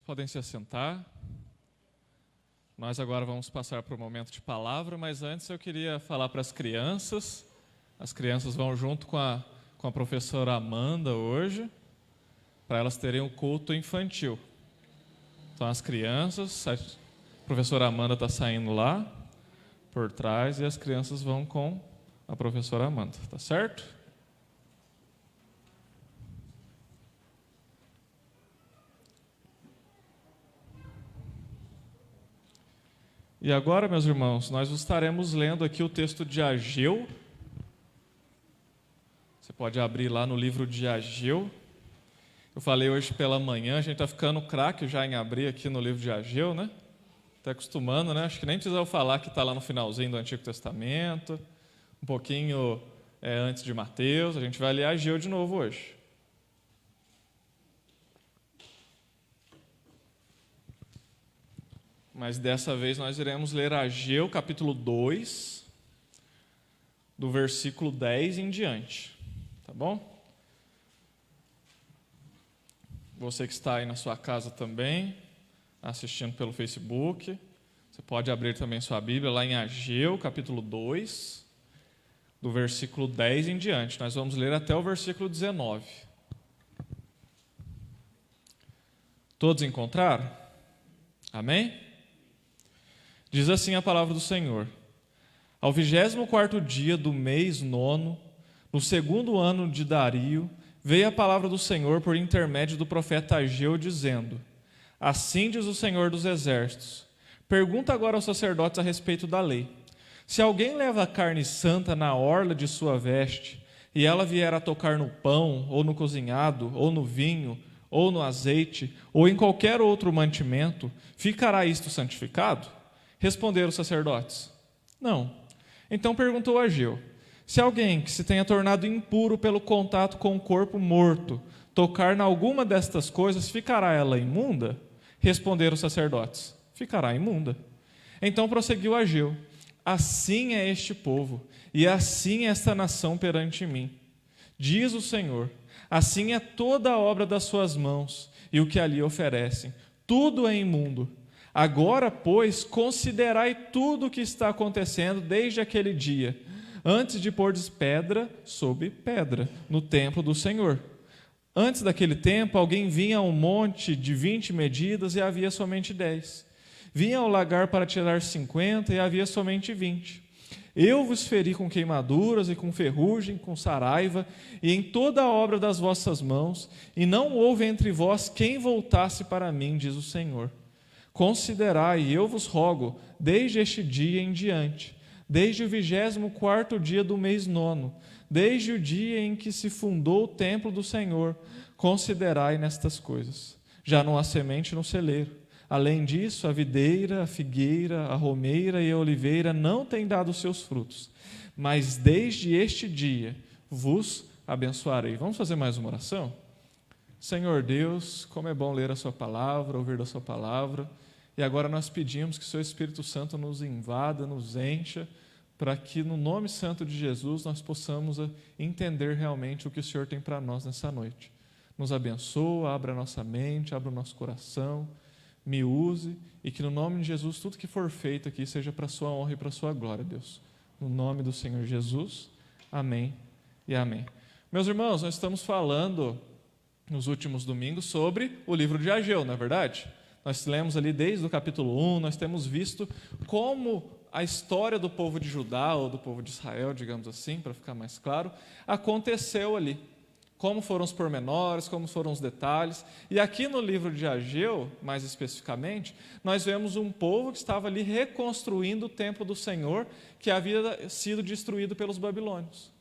Podem se assentar. Nós agora vamos passar para o momento de palavra, mas antes eu queria falar para as crianças. As crianças vão junto com a professora Amanda hoje, para elas terem um culto infantil. Então as crianças, a professora Amanda está saindo lá por trás e as crianças vão com a professora Amanda, tá certo? E agora, meus irmãos, nós estaremos lendo aqui o texto de Ageu. Você pode abrir lá no livro de Ageu. Eu falei hoje pela manhã, a gente está ficando craque já em abrir aqui no livro de Ageu, né? Está acostumando, né? Acho que nem precisa eu falar que está lá no finalzinho do Antigo Testamento, um pouquinho antes de Mateus. A gente vai ler Ageu de novo hoje. Mas dessa vez nós iremos ler Ageu, capítulo 2, do versículo 10 em diante. Tá bom? Você que está aí na sua casa também, assistindo pelo Facebook, você pode abrir também sua Bíblia lá em Ageu, capítulo 2, do versículo 10 em diante. Nós vamos ler até o versículo 19. Todos encontraram? Amém? Diz assim a palavra do Senhor: Ao 24º dia do mês 9, no segundo ano de Dario, veio a palavra do Senhor por intermédio do profeta Ageu, dizendo: Assim diz o Senhor dos Exércitos: Pergunta agora aos sacerdotes a respeito da lei. Se alguém leva a carne santa na orla de sua veste, e ela vier a tocar no pão, ou no cozinhado, ou no vinho, ou no azeite, ou em qualquer outro mantimento, ficará isto santificado? Responderam os sacerdotes: Não. Então perguntou Ageu: Se alguém que se tenha tornado impuro pelo contato com o corpo morto tocar em alguma destas coisas, ficará ela imunda? Responderam os sacerdotes: Ficará imunda. Então prosseguiu Ageu: Assim é este povo, e assim é esta nação perante mim. Diz o Senhor: Assim é toda a obra das suas mãos, e o que ali oferecem. Tudo é imundo. Agora, pois, considerai tudo o que está acontecendo desde aquele dia, antes de pordes pedra sobre pedra no templo do Senhor. Antes daquele tempo, alguém vinha a um monte de 20 medidas e havia somente 10. Vinha ao lagar para tirar 50 e havia somente 20. Eu vos feri com queimaduras e com ferrugem, com saraiva, e em toda a obra das vossas mãos, e não houve entre vós quem voltasse para mim, diz o Senhor. Considerai, e eu vos rogo, desde este dia em diante, desde o 24º dia do mês 9, desde o dia em que se fundou o templo do Senhor, considerai nestas coisas. Já não há semente no celeiro. Além disso, a videira, a figueira, a romeira e a oliveira não têm dado seus frutos. Mas desde este dia vos abençoarei. Vamos fazer mais uma oração? Senhor Deus, como é bom ler a sua palavra, ouvir da sua palavra. E agora nós pedimos que o seu Espírito Santo nos invada, nos encha, para que no nome santo de Jesus nós possamos entender realmente o que o Senhor tem para nós nessa noite. Nos abençoa, abra a nossa mente, abra o nosso coração, me use, e que no nome de Jesus tudo que for feito aqui seja para a sua honra e para a sua glória, Deus. No nome do Senhor Jesus, amém e amém. Meus irmãos, nós estamos falando nos últimos domingos sobre o livro de Ageu, não é verdade? Nós lemos ali desde o capítulo 1, nós temos visto como a história do povo de Judá, ou do povo de Israel, digamos assim, para ficar mais claro, aconteceu ali. Como foram os pormenores, como foram os detalhes. E aqui no livro de Ageu, mais especificamente, nós vemos um povo que estava ali reconstruindo o templo do Senhor, que havia sido destruído pelos babilônios.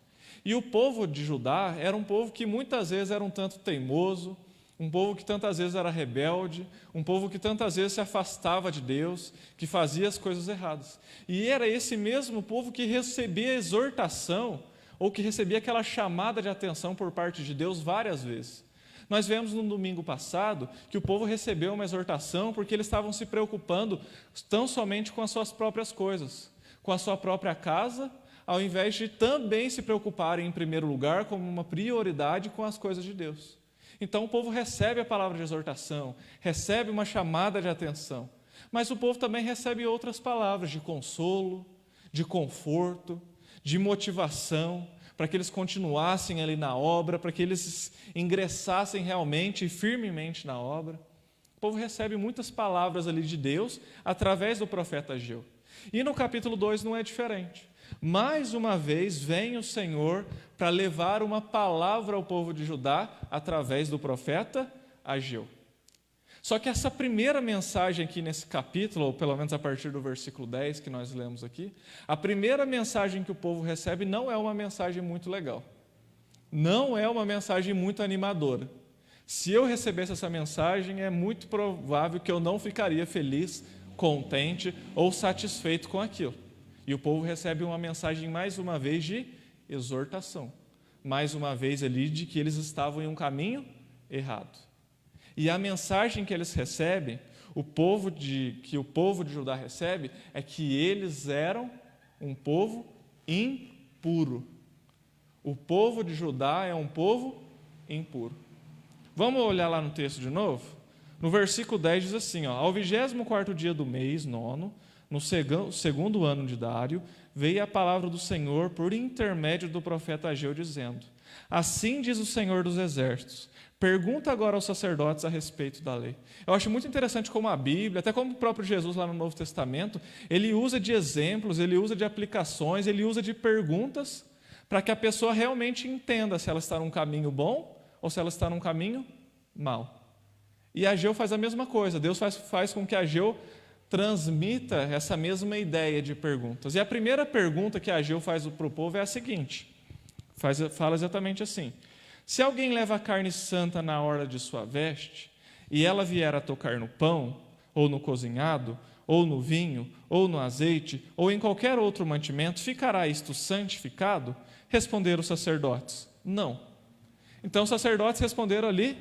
E o povo de Judá era um povo que muitas vezes era um tanto teimoso, um povo que tantas vezes era rebelde, um povo que tantas vezes se afastava de Deus, que fazia as coisas erradas. E era esse mesmo povo que recebia exortação, ou que recebia aquela chamada de atenção por parte de Deus várias vezes. Nós vemos no domingo passado que o povo recebeu uma exortação porque eles estavam se preocupando tão somente com as suas próprias coisas, com a sua própria casa, ao invés de também se preocuparem em primeiro lugar como uma prioridade com as coisas de Deus. Então o povo recebe a palavra de exortação, recebe uma chamada de atenção, mas o povo também recebe outras palavras de consolo, de conforto, de motivação, para que eles continuassem ali na obra, para que eles ingressassem realmente e firmemente na obra. O povo recebe muitas palavras ali de Deus através do profeta Ageu. E no capítulo 2 não é diferente. Mais uma vez vem o Senhor para levar uma palavra ao povo de Judá através do profeta Ageu. Só que essa primeira mensagem aqui nesse capítulo, ou pelo menos a partir do versículo 10 que nós lemos aqui, a primeira mensagem que o povo recebe não é uma mensagem muito legal. Não é uma mensagem muito animadora. Se eu recebesse essa mensagem, é muito provável que eu não ficaria feliz, contente ou satisfeito com aquilo. E o povo recebe uma mensagem, mais uma vez, de exortação. Mais uma vez ali, de que eles estavam em um caminho errado. E a mensagem que eles recebem, que o povo de Judá recebe, é que eles eram um povo impuro. O povo de Judá é um povo impuro. Vamos olhar lá no texto de novo? No versículo 10 diz assim, ao 24º dia do mês, nono, no segundo ano de Dário, veio a palavra do Senhor por intermédio do profeta Ageu, dizendo: assim diz o Senhor dos Exércitos, pergunta agora aos sacerdotes a respeito da lei. Eu acho muito interessante como a Bíblia, até como o próprio Jesus lá no Novo Testamento, ele usa de exemplos, ele usa de aplicações, ele usa de perguntas, para que a pessoa realmente entenda se ela está num caminho bom ou se ela está num caminho mau. E Ageu faz a mesma coisa, Deus faz com que Ageu transmita essa mesma ideia de perguntas. E a primeira pergunta que Ageu faz para o povo é a seguinte, fala exatamente assim: se alguém leva a carne santa na orla de sua veste, e ela vier a tocar no pão, ou no cozinhado, ou no vinho, ou no azeite, ou em qualquer outro mantimento, ficará isto santificado? Responderam os sacerdotes: não. Então os sacerdotes responderam ali,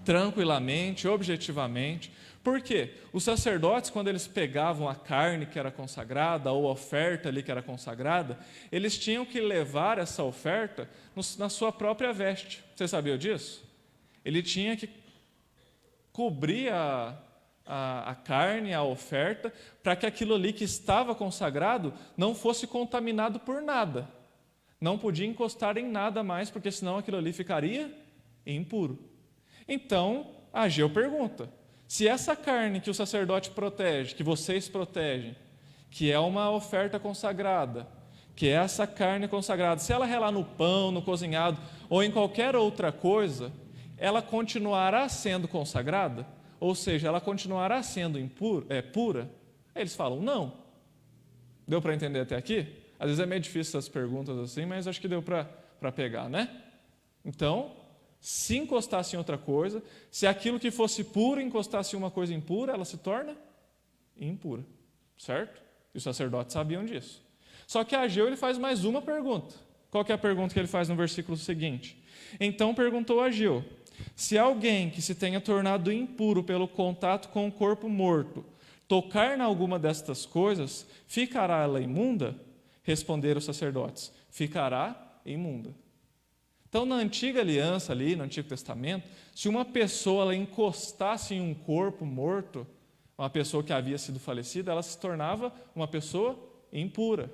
tranquilamente, objetivamente. Por quê? Os sacerdotes, quando eles pegavam a carne que era consagrada, ou a oferta ali que era consagrada, eles tinham que levar essa oferta na sua própria veste. Você sabia disso? Ele tinha que cobrir a carne, a oferta, para que aquilo ali que estava consagrado não fosse contaminado por nada. Não podia encostar em nada mais, porque senão aquilo ali ficaria impuro. Então, Ageu pergunta: se essa carne que o sacerdote protege, que vocês protegem, que é uma oferta consagrada, que é essa carne consagrada, se ela relar no pão, no cozinhado, ou em qualquer outra coisa, ela continuará sendo consagrada? Ou seja, ela continuará sendo pura? Eles falam: não. Deu para entender até aqui? Às vezes é meio difícil essas perguntas assim, mas acho que deu para pegar, né? Então, se encostasse em outra coisa, se aquilo que fosse puro encostasse em uma coisa impura, ela se torna impura, certo? E os sacerdotes sabiam disso. Só que Ageu ele faz mais uma pergunta. Qual que é a pergunta que ele faz no versículo seguinte? Então perguntou Ageu: se alguém que se tenha tornado impuro pelo contato com o corpo morto tocar em alguma destas coisas, ficará ela imunda? Responderam os sacerdotes: ficará imunda. Então, na antiga aliança ali, no Antigo Testamento, se uma pessoa ela encostasse em um corpo morto, uma pessoa que havia sido falecida, ela se tornava uma pessoa impura.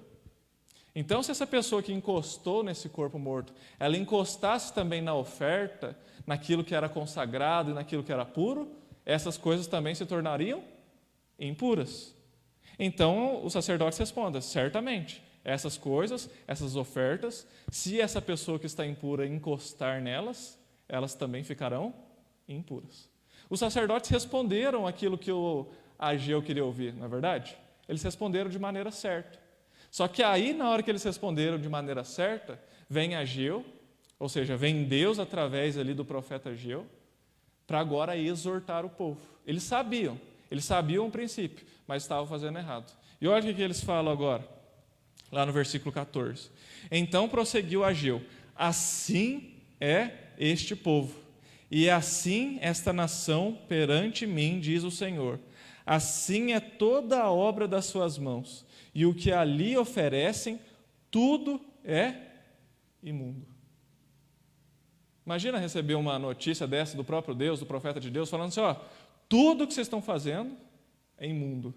Então, se essa pessoa que encostou nesse corpo morto, ela encostasse também na oferta, naquilo que era consagrado e naquilo que era puro, essas coisas também se tornariam impuras. Então, os sacerdotes respondem: certamente. Essas coisas, essas ofertas, se essa pessoa que está impura encostar nelas, elas também ficarão impuras. Os sacerdotes responderam aquilo que o Ageu queria ouvir, não é verdade? Eles responderam de maneira certa. Só que aí, na hora que eles responderam de maneira certa, vem Ageu, ou seja, vem Deus através ali do profeta Ageu, para agora exortar o povo. Eles sabiam o princípio, mas estavam fazendo errado. E olha o que eles falam agora. Lá no versículo 14. Então prosseguiu Ageu: assim é este povo, e assim esta nação perante mim, diz o Senhor. Assim é toda a obra das suas mãos, e o que ali oferecem, tudo é imundo. Imagina receber uma notícia dessa do próprio Deus, do profeta de Deus, falando assim, ó, tudo que vocês estão fazendo é imundo.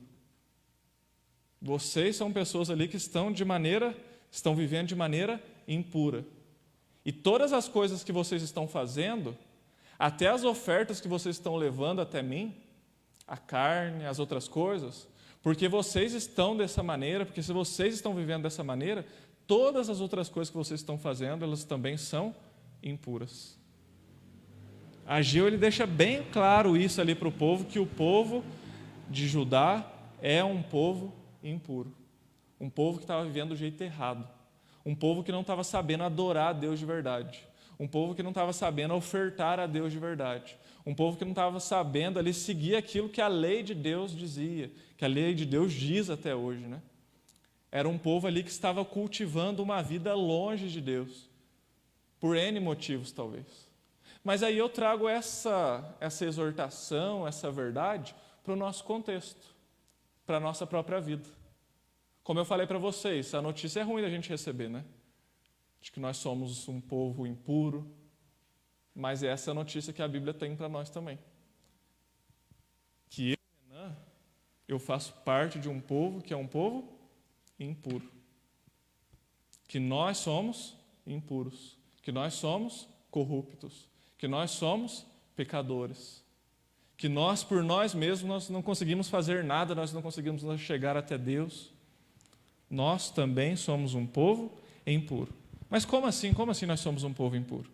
Vocês são pessoas ali que estão vivendo de maneira impura. E todas as coisas que vocês estão fazendo, até as ofertas que vocês estão levando até mim, a carne, as outras coisas, porque vocês estão dessa maneira, porque se vocês estão vivendo dessa maneira, todas as outras coisas que vocês estão fazendo, elas também são impuras. Ageu, ele deixa bem claro isso ali para o povo, que o povo de Judá é um povo impuro. Um povo que estava vivendo do jeito errado. Um povo que não estava sabendo adorar a Deus de verdade. Um povo que não estava sabendo ofertar a Deus de verdade. Um povo que não estava sabendo ali seguir aquilo que a lei de Deus dizia, que a lei de Deus diz até hoje, né? Era um povo ali que estava cultivando uma vida longe de Deus, por N motivos talvez. Mas aí eu trago essa exortação, essa verdade, para o nosso contexto, para a nossa própria vida. Como eu falei para vocês, a notícia é ruim da gente receber, né? De que nós somos um povo impuro, mas essa é a notícia que a Bíblia tem para nós também. Que eu faço parte de um povo que é um povo impuro. Que nós somos impuros. Que nós somos corruptos. Que nós somos pecadores. Que nós, por nós mesmos, nós não conseguimos fazer nada, nós não conseguimos chegar até Deus. Nós também somos um povo impuro. Mas como assim? Como assim nós somos um povo impuro?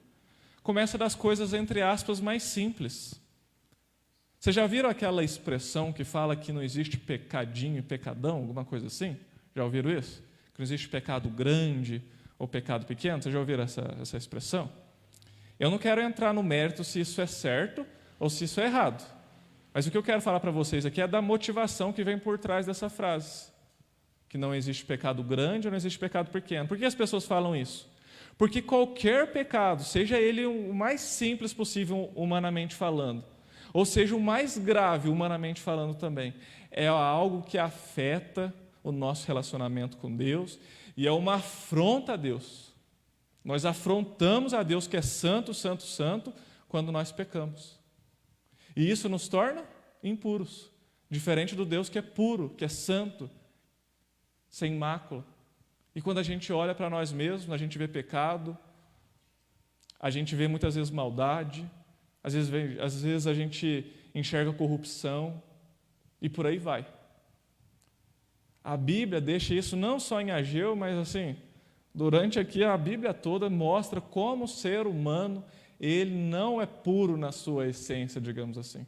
Começa das coisas, entre aspas, mais simples. Vocês já viram aquela expressão que fala que não existe pecadinho e pecadão, alguma coisa assim? Já ouviram isso? Que não existe pecado grande ou pecado pequeno? Vocês já ouviram essa expressão? Eu não quero entrar no mérito se isso é certo ou se isso é errado. Mas o que eu quero falar para vocês aqui é da motivação que vem por trás dessa frase. Que não existe pecado grande ou não existe pecado pequeno. Por que as pessoas falam isso? Porque qualquer pecado, seja ele o mais simples possível humanamente falando, ou seja o mais grave humanamente falando também, é algo que afeta o nosso relacionamento com Deus e é uma afronta a Deus. Nós afrontamos a Deus que é santo, santo, santo, quando nós pecamos. E isso nos torna impuros, diferente do Deus que é puro, que é santo, sem mácula. E quando a gente olha para nós mesmos, a gente vê pecado, a gente vê muitas vezes maldade, às vezes a gente enxerga corrupção, e por aí vai. A Bíblia deixa isso não só em Ageu, mas assim, durante aqui a Bíblia toda mostra como o ser humano, ele não é puro na sua essência, digamos assim.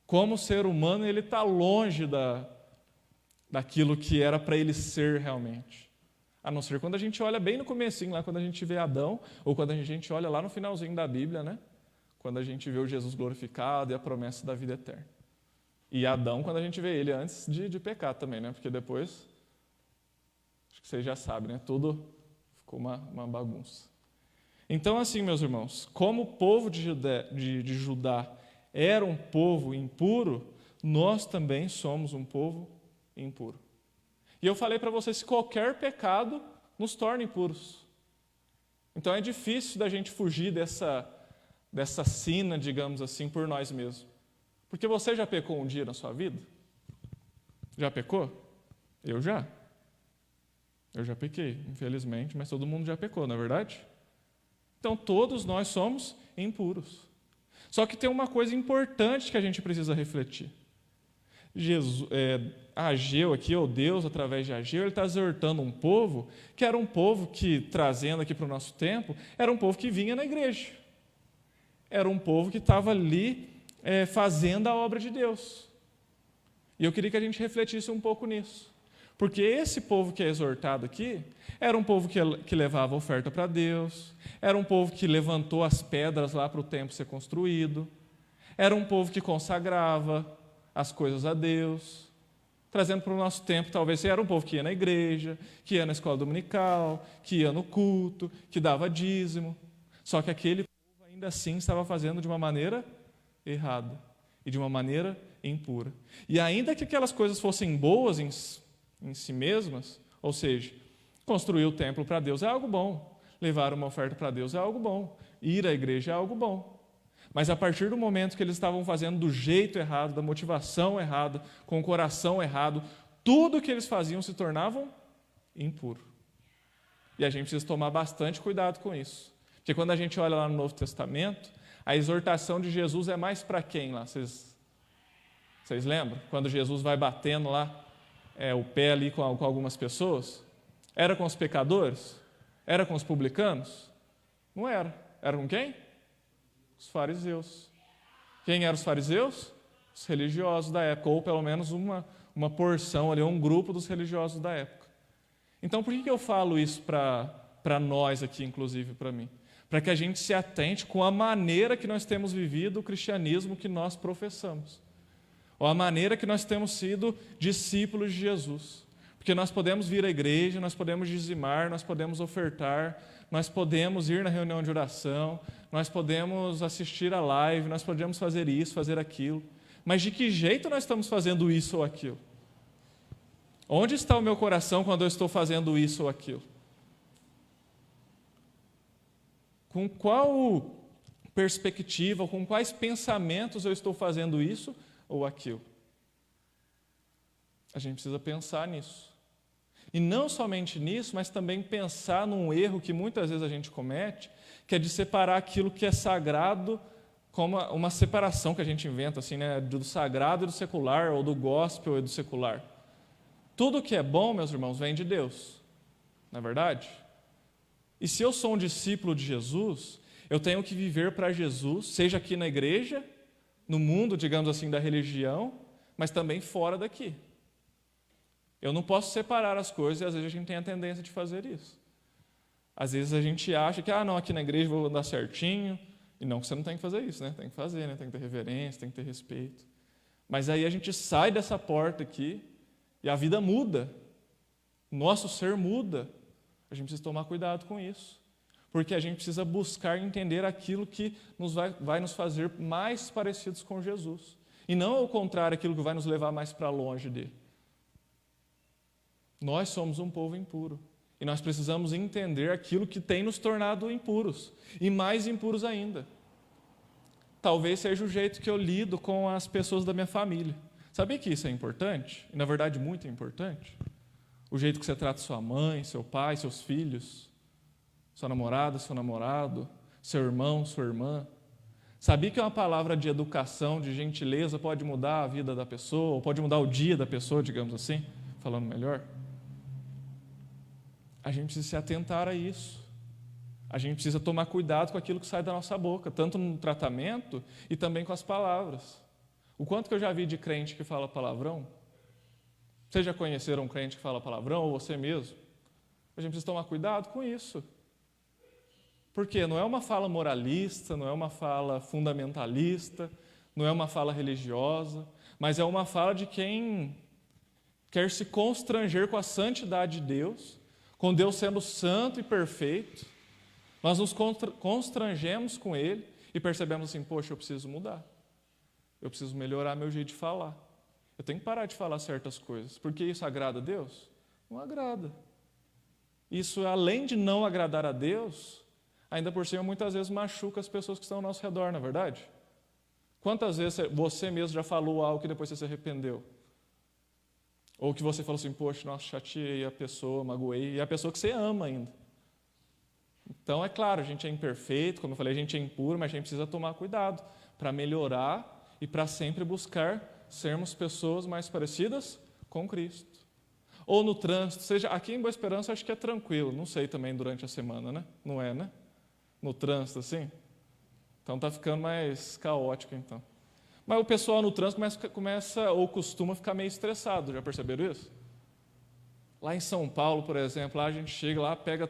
Como o ser humano, ele está longe daquilo que era para ele ser realmente. A não ser quando a gente olha bem no comecinho, lá quando a gente vê Adão, ou quando a gente olha lá no finalzinho da Bíblia, né? Quando a gente vê o Jesus glorificado e a promessa da vida eterna. E Adão, quando a gente vê ele antes de pecar também, né? Porque depois, acho que vocês já sabem, né? Tudo ficou uma bagunça. Então, assim, meus irmãos, como o povo de Judá era um povo impuro, nós também somos um povo impuro. E eu falei para vocês que qualquer pecado nos torna impuros. Então é difícil da gente fugir dessa sina, digamos assim, por nós mesmos. Porque você já pecou um dia na sua vida? Já pecou? Eu já. Eu já pequei, infelizmente, mas todo mundo já pecou, não é verdade? Então todos nós somos impuros. Só que tem uma coisa importante que a gente precisa refletir. Ageu aqui, ou Deus, através de Ageu, ele está exortando um povo que era um povo que, trazendo aqui para o nosso tempo, era um povo que vinha na igreja. Era um povo que estava ali fazendo a obra de Deus. E eu queria que a gente refletisse um pouco nisso. Porque esse povo que é exortado aqui, era um povo que levava oferta para Deus, era um povo que levantou as pedras lá para o templo ser construído, era um povo que consagrava as coisas a Deus. Trazendo para o nosso tempo, talvez era um povo que ia na igreja, que ia na escola dominical, que ia no culto, que dava dízimo. Só que aquele povo ainda assim estava fazendo de uma maneira errada e de uma maneira impura. E ainda que aquelas coisas fossem boas em si mesmas, ou seja, construir o templo para Deus é algo bom, levar uma oferta para Deus é algo bom, Ir à igreja é algo bom. Mas a partir do momento que eles estavam fazendo do jeito errado, da motivação errada, com o coração errado, tudo que eles faziam se tornavam impuro. E a gente precisa tomar bastante cuidado com isso. Porque quando a gente olha lá no Novo Testamento, a exortação de Jesus é mais para quem lá? Vocês lembram? Quando Jesus vai batendo lá o pé ali com algumas pessoas? Era com os pecadores? Era com os publicanos? Não era. Era com quem? Os fariseus. Quem eram os fariseus? Os religiosos da época, ou pelo menos uma porção ali, um grupo dos religiosos da época. Então, por que eu falo isso para nós aqui, inclusive para mim? Para que a gente se atente com a maneira que nós temos vivido o cristianismo que nós professamos, ou a maneira que nós temos sido discípulos de Jesus. Porque nós podemos vir à igreja, nós podemos dizimar, nós podemos ofertar, nós podemos ir na reunião de oração, nós podemos assistir a live, nós podemos fazer isso, fazer aquilo. Mas de que jeito nós estamos fazendo isso ou aquilo? Onde está o meu coração quando eu estou fazendo isso ou aquilo? Com qual perspectiva, com quais pensamentos eu estou fazendo isso ou aquilo? A gente precisa pensar nisso. E não somente nisso, mas também pensar num erro que muitas vezes a gente comete, que é de separar aquilo que é sagrado, como uma separação que a gente inventa, assim, né, do sagrado e do secular, ou do gospel e do secular. Tudo que é bom, meus irmãos, vem de Deus, não é verdade? E se eu sou um discípulo de Jesus, eu tenho que viver para Jesus, seja aqui na igreja, no mundo, digamos assim, da religião, mas também fora daqui. Eu não posso separar as coisas e às vezes a gente tem a tendência de fazer isso. Às vezes a gente acha que, não, aqui na igreja eu vou andar certinho, e não que você não tem que fazer isso, né? Tem que fazer, né? Tem que ter reverência, tem que ter respeito. Mas aí a gente sai dessa porta aqui e a vida muda. Nosso ser muda. A gente precisa tomar cuidado com isso. Porque a gente precisa buscar entender aquilo que vai nos fazer mais parecidos com Jesus. E não ao contrário, aquilo que vai nos levar mais para longe dele. Nós somos um povo impuro. E nós precisamos entender aquilo que tem nos tornado impuros. E mais impuros ainda. Talvez seja o jeito que eu lido com as pessoas da minha família. Sabia que isso é importante? E, na verdade, muito importante? O jeito que você trata sua mãe, seu pai, seus filhos, sua namorada, seu namorado, seu irmão, sua irmã. Sabia que uma palavra de educação, de gentileza, pode mudar a vida da pessoa, ou pode mudar o dia da pessoa, digamos assim, falando melhor? A gente precisa se atentar a isso. A gente precisa tomar cuidado com aquilo que sai da nossa boca, tanto no tratamento e também com as palavras. O quanto que eu já vi de crente que fala palavrão? Vocês já conheceram um crente que fala palavrão, ou você mesmo? A gente precisa tomar cuidado com isso. Porque não é uma fala moralista, não é uma fala fundamentalista, não é uma fala religiosa, mas é uma fala de quem quer se constranger com a santidade de Deus, com Deus sendo santo e perfeito. Nós nos constrangemos com Ele e percebemos assim, poxa, eu preciso mudar. Eu preciso melhorar meu jeito de falar. Eu tenho que parar de falar certas coisas. Porque isso agrada a Deus? Não agrada. Isso, além de não agradar a Deus, ainda por cima, muitas vezes machuca as pessoas que estão ao nosso redor, não é verdade? Quantas vezes você mesmo já falou algo que depois você se arrependeu? Ou que você falou assim, poxa, nossa, chateei a pessoa, magoei, e a pessoa que você ama ainda. Então, é claro, a gente é imperfeito, como eu falei, a gente é impuro, mas a gente precisa tomar cuidado para melhorar e para sempre buscar sermos pessoas mais parecidas com Cristo. Ou no trânsito, seja aqui em Boa Esperança, acho que é tranquilo, não sei também durante a semana, né? Não é, né? No trânsito, assim. Então, está ficando mais caótico, então. Mas o pessoal no trânsito começa ou costuma ficar meio estressado, já perceberam isso? Lá em São Paulo, por exemplo, lá a gente chega lá, pega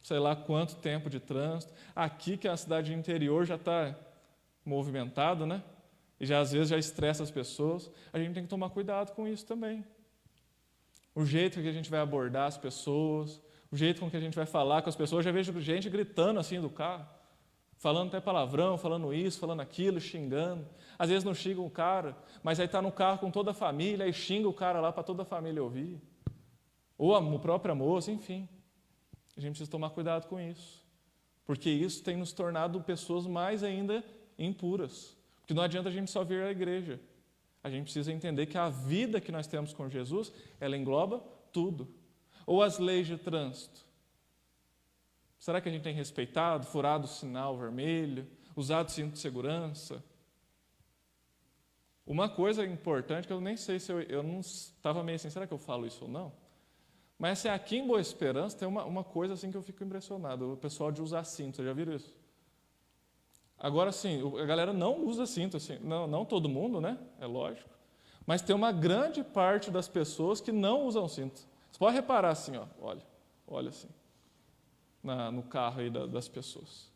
sei lá quanto tempo de trânsito. Aqui, que é a cidade interior, já está movimentado, né? E já às vezes já estressa as pessoas. A gente tem que tomar cuidado com isso também. O jeito que a gente vai abordar as pessoas, o jeito com que a gente vai falar com as pessoas. Eu já vejo gente gritando assim do carro, falando até palavrão, falando isso, falando aquilo, xingando. Às vezes não xinga o cara, mas aí está no carro com toda a família, aí xinga o cara lá para toda a família ouvir. Ou a própria moça, enfim. A gente precisa tomar cuidado com isso. porque isso tem nos tornado pessoas mais ainda impuras. Porque não adianta a gente só vir à igreja. A gente precisa entender que a vida que nós temos com Jesus, ela engloba tudo. Ou as leis de trânsito. Será que a gente tem respeitado, furado o sinal vermelho, usado cinto de segurança? Uma coisa importante, que eu nem sei se eu não estava meio assim, será que eu falo isso ou não? Mas assim, aqui em Boa Esperança tem uma coisa assim que eu fico impressionado, o pessoal de usar cinto, vocês já viram isso? Agora sim, a galera não usa cinto, assim, não todo mundo, né? É lógico. Mas tem uma grande parte das pessoas que não usam cinto. Você pode reparar assim, ó, olha assim, no carro aí das pessoas.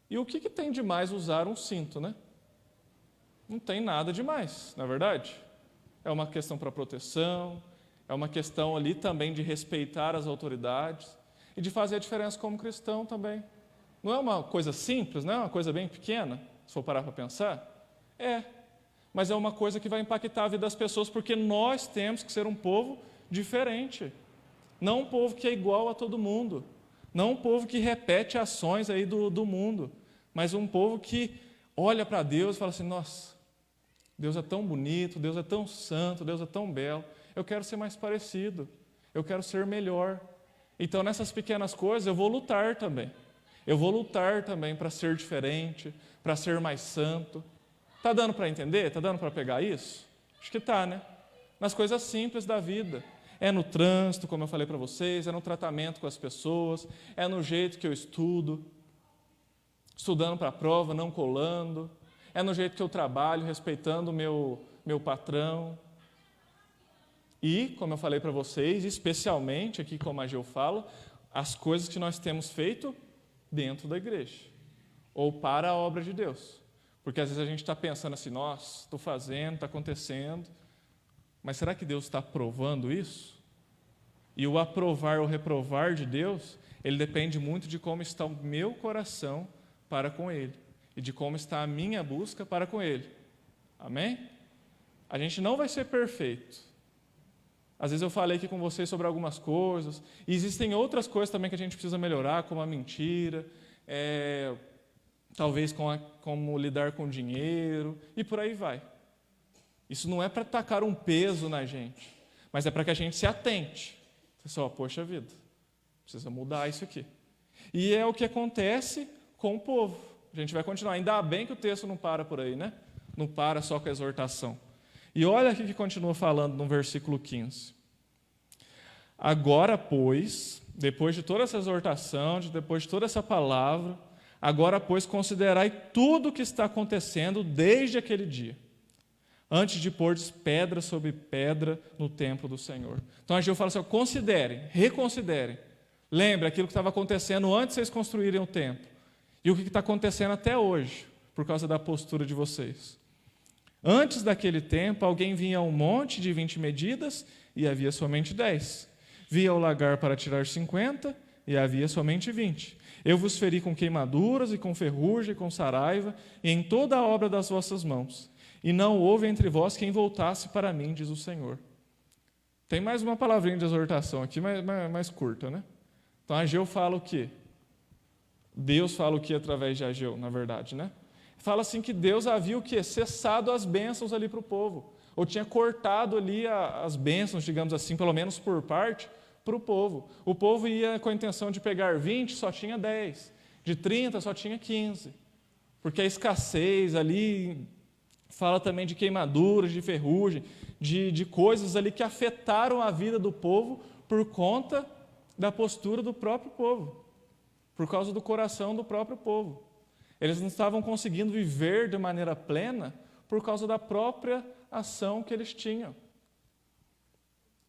E o que tem de mais usar um cinto, né? Não tem nada demais, na verdade. É uma questão para proteção, é uma questão ali também de respeitar as autoridades e de fazer a diferença como cristão também. Não é uma coisa simples, não é uma coisa bem pequena, se for parar para pensar? É, mas é uma coisa que vai impactar a vida das pessoas, porque nós temos que ser um povo diferente. Não um povo que é igual a todo mundo, não um povo que repete ações aí do mundo, mas um povo que olha para Deus e fala assim, nossa, Deus é tão bonito, Deus é tão santo, Deus é tão belo, eu quero ser mais parecido, eu quero ser melhor. Então, nessas pequenas coisas, eu vou lutar também. Eu vou lutar também para ser diferente, para ser mais santo. Está dando para entender? Está dando para pegar isso? Acho que está, né? Nas coisas simples da vida. É no trânsito, como eu falei para vocês, é no tratamento com as pessoas, é no jeito que eu estudo, estudando para a prova, não colando, é no jeito que eu trabalho, respeitando o meu patrão. E, como eu falei para vocês, especialmente aqui como a Gil fala, as coisas que nós temos feito dentro da igreja, ou para a obra de Deus. Porque às vezes a gente está pensando assim, nossa, estou fazendo, está acontecendo, mas será que Deus está aprovando isso? E o aprovar ou reprovar de Deus, ele depende muito de como está o meu coração para com Ele, e de como está a minha busca para com Ele. Amém? A gente não vai ser perfeito. Às vezes eu falei aqui com vocês sobre algumas coisas, e existem outras coisas também que a gente precisa melhorar, como a mentira, talvez como lidar com dinheiro, e por aí vai. Isso não é para tacar um peso na gente, mas é para que a gente se atente. Pessoal, poxa vida, precisa mudar isso aqui. E é o que acontece com o povo. A gente vai continuar. Ainda bem que o texto não para por aí, né? Não para só com a exortação. E olha aqui que continua falando no versículo 15. Agora, pois, depois de toda essa exortação, depois de toda essa palavra, agora, pois, considerai tudo o que está acontecendo desde aquele dia, antes de pôr pedra sobre pedra no templo do Senhor. Então, a Gil fala assim, considerem, reconsiderem. Lembre aquilo que estava acontecendo antes de vocês construírem o templo. E o que está acontecendo até hoje, por causa da postura de vocês. Antes daquele tempo, alguém vinha a um monte de 20 medidas e havia somente 10. Via o lagar para tirar 50 e havia somente 20. Eu vos feri com queimaduras e com ferrugem e com saraiva e em toda a obra das vossas mãos. E não houve entre vós quem voltasse para mim, diz o Senhor. Tem mais uma palavrinha de exortação aqui, mais curta, né? Então, Ageu fala o quê? Deus fala o quê através de Ageu, na verdade, né? Fala assim que Deus havia o quê? Cessado as bênçãos ali para o povo. Ou tinha cortado ali as bênçãos, digamos assim, pelo menos por parte, para o povo. O povo ia com a intenção de pegar 20, só tinha 10. De 30, só tinha 15. Porque a escassez ali fala também de queimaduras, de ferrugem, de coisas ali que afetaram a vida do povo por conta da postura do próprio povo, por causa do coração do próprio povo. Eles não estavam conseguindo viver de maneira plena por causa da própria ação que eles tinham.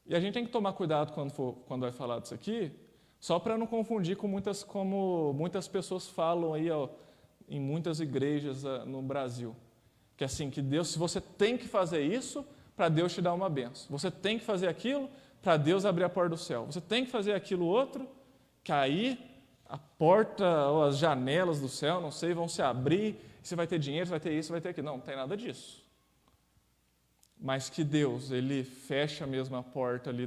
E a gente tem que tomar cuidado quando vai falar disso aqui, só para não confundir como muitas pessoas falam aí, ó, em muitas igrejas no Brasil. Que assim, que Deus, se você tem que fazer isso, para Deus te dar uma bênção. Você tem que fazer aquilo, para Deus abrir a porta do céu. Você tem que fazer aquilo outro, que aí a porta ou as janelas do céu, não sei, vão se abrir, você vai ter dinheiro, você vai ter isso, você vai ter aquilo. Não tem nada disso. Mas que Deus, Ele fecha mesmo a porta ali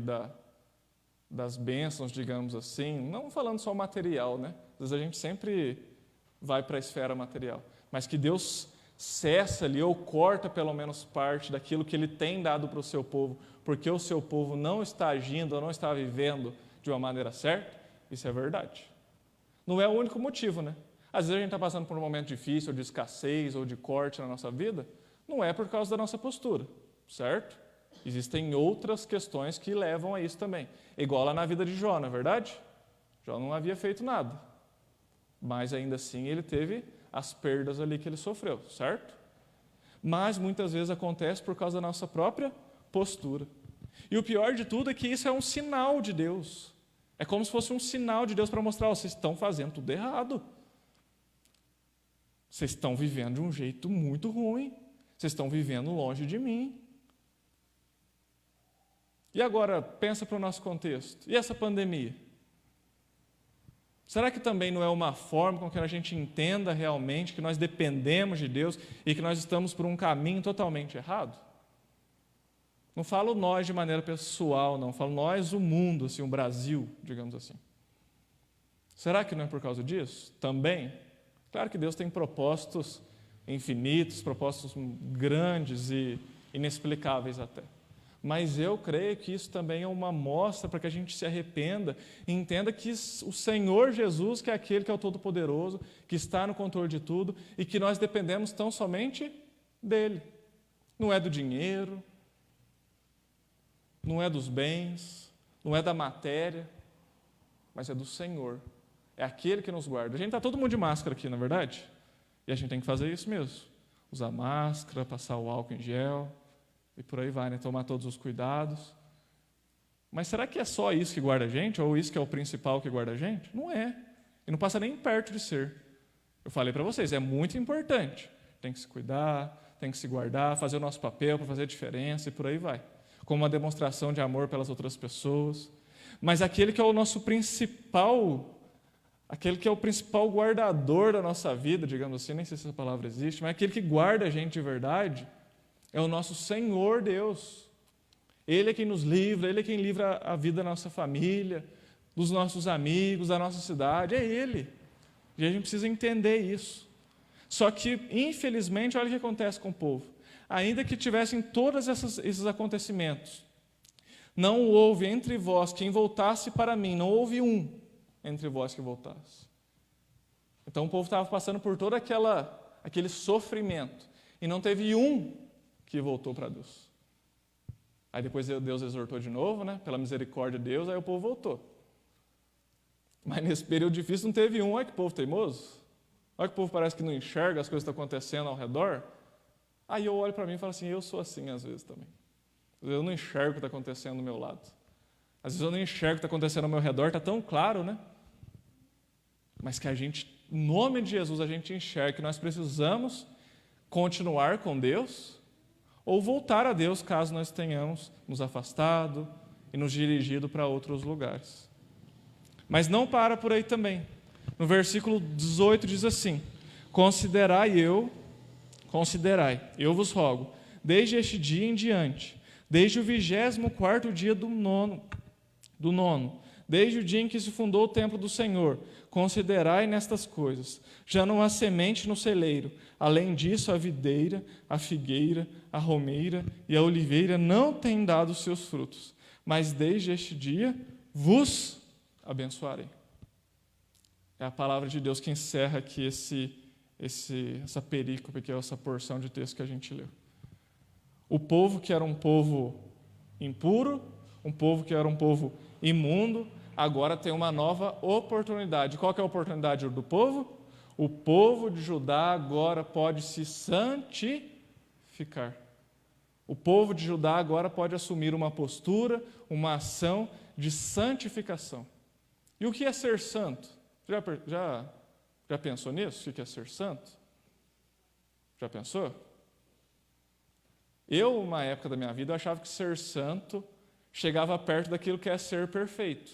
das bênçãos, digamos assim, não falando só material, né? Às vezes a gente sempre vai para a esfera material, mas que Deus cessa ali ou corta pelo menos parte daquilo que Ele tem dado para o seu povo, porque o seu povo não está agindo ou não está vivendo de uma maneira certa, isso é verdade. Não é o único motivo, né? Às vezes a gente está passando por um momento difícil, ou de escassez, ou de corte na nossa vida, não é por causa da nossa postura, certo? Existem outras questões que levam a isso também. Igual lá na vida de Jó, não é verdade? Jó não havia feito nada, mas ainda assim ele teve as perdas ali que ele sofreu, certo? Mas muitas vezes acontece por causa da nossa própria postura. E o pior de tudo é que isso é um sinal de Deus. É como se fosse um sinal de Deus para mostrar, vocês estão fazendo tudo errado. Vocês estão vivendo de um jeito muito ruim. Vocês estão vivendo longe de mim. E agora, pensa para o nosso contexto. E essa pandemia? Será que também não é uma forma com que a gente entenda realmente que nós dependemos de Deus e que nós estamos por um caminho totalmente errado? Não falo nós de maneira pessoal, não. Falo nós, o mundo, assim, o Brasil, digamos assim. Será que não é por causa disso? Também? Claro que Deus tem propósitos infinitos, propósitos grandes e inexplicáveis até. Mas eu creio que isso também é uma mostra para que a gente se arrependa e entenda que o Senhor Jesus, que é aquele que é o Todo-Poderoso, que está no controle de tudo e que nós dependemos tão somente dEle. Não é do dinheiro, não é dos bens, não é da matéria, mas é do Senhor. É aquele que nos guarda. A gente está todo mundo de máscara aqui, não é verdade? E a gente tem que fazer isso mesmo. Usar máscara, passar o álcool em gel e por aí vai, né? Tomar todos os cuidados. Mas será que é só isso que guarda a gente? Ou isso que é o principal que guarda a gente? Não é. E não passa nem perto de ser. Eu falei para vocês, é muito importante. Tem que se cuidar, tem que se guardar, fazer o nosso papel para fazer a diferença e por aí vai. Como uma demonstração de amor pelas outras pessoas. Mas aquele que é o nosso principal, aquele que é o principal guardador da nossa vida, digamos assim, nem sei se essa palavra existe, mas aquele que guarda a gente de verdade, é o nosso Senhor Deus. Ele é quem nos livra, Ele é quem livra a vida da nossa família, dos nossos amigos, da nossa cidade, é Ele. E a gente precisa entender isso. Só que, infelizmente, olha o que acontece com o povo. Ainda que tivessem todos esses acontecimentos, não houve entre vós quem voltasse para mim, não houve um entre vós que voltasse. Então o povo estava passando por todo aquele sofrimento, e não teve um que voltou para Deus. Aí depois Deus exortou de novo, né? Pela misericórdia de Deus, aí o povo voltou. Mas nesse período difícil não teve um. Olha que povo teimoso. Olha que o povo parece que não enxerga as coisas que estão acontecendo ao redor. Aí eu olho para mim e falo assim, eu sou assim às vezes também. Às vezes eu não enxergo o que está acontecendo do meu lado. Às vezes eu não enxergo o que está acontecendo ao meu redor, está tão claro, né? Mas que a gente, em nome de Jesus, a gente enxerga que nós precisamos continuar com Deus ou voltar a Deus caso nós tenhamos nos afastado e nos dirigido para outros lugares. Mas não para por aí também. No versículo 18 diz assim, considerai, eu vos rogo, desde este dia em diante, desde o 24º dia do nono, desde o dia em que se fundou o templo do Senhor, considerai nestas coisas. Já não há semente no celeiro. Além disso, a videira, a figueira, a romeira e a oliveira não têm dado seus frutos. Mas desde este dia vos abençoarei. É a palavra de Deus que encerra aqui essa perícope, que é essa porção de texto que a gente leu. O povo que era um povo impuro, um povo que era um povo imundo, agora tem uma nova oportunidade. Qual que é a oportunidade do povo? O povo de Judá agora pode se santificar. O povo de Judá agora pode assumir uma postura, uma ação de santificação. E o que é ser santo? Já pensou nisso? O que é ser santo? Já pensou? Eu, uma época da minha vida, eu achava que ser santo chegava perto daquilo que é ser perfeito.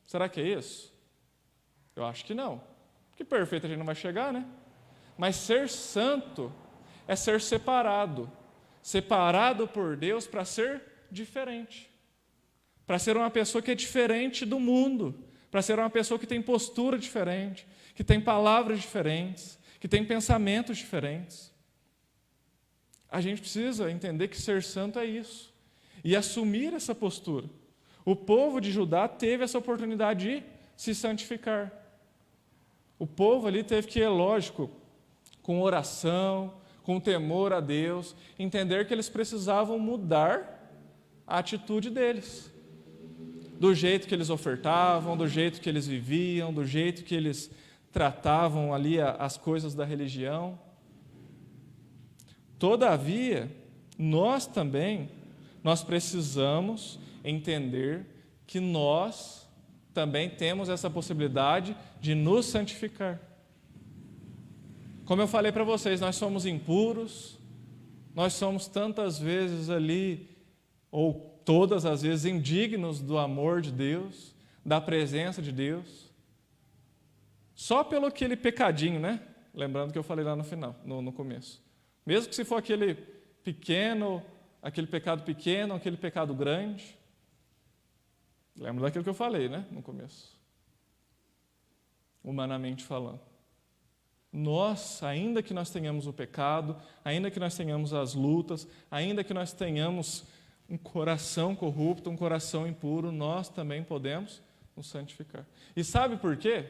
Será que é isso? Eu acho que não. Porque perfeito a gente não vai chegar, né? Mas ser santo é ser separado. Separado por Deus para ser diferente. Para ser uma pessoa que é diferente do mundo. para ser uma pessoa que tem postura diferente, que tem palavras diferentes, que tem pensamentos diferentes. A gente precisa entender que ser santo é isso e assumir essa postura. O povo de Judá teve essa oportunidade de se santificar. O povo ali teve que, é lógico, com oração, com temor a Deus, entender que eles precisavam mudar a atitude deles. Do jeito que eles ofertavam, do jeito que eles viviam, do jeito que eles tratavam ali as coisas da religião. Todavia, nós precisamos entender que nós também temos essa possibilidade de nos santificar. Como eu falei para vocês, nós somos impuros, nós somos tantas vezes ali, ou todas as vezes, indignos do amor de Deus, da presença de Deus, só pelo aquele pecadinho, né? Lembrando que eu falei lá no final, no começo. Mesmo que se for aquele pecado pequeno, aquele pecado grande, lembra daquilo que eu falei, né? No começo. Humanamente falando. Nós, ainda que nós tenhamos o pecado, ainda que nós tenhamos as lutas, ainda que nós tenhamos um coração corrupto, um coração impuro, nós também podemos nos santificar. E sabe por quê?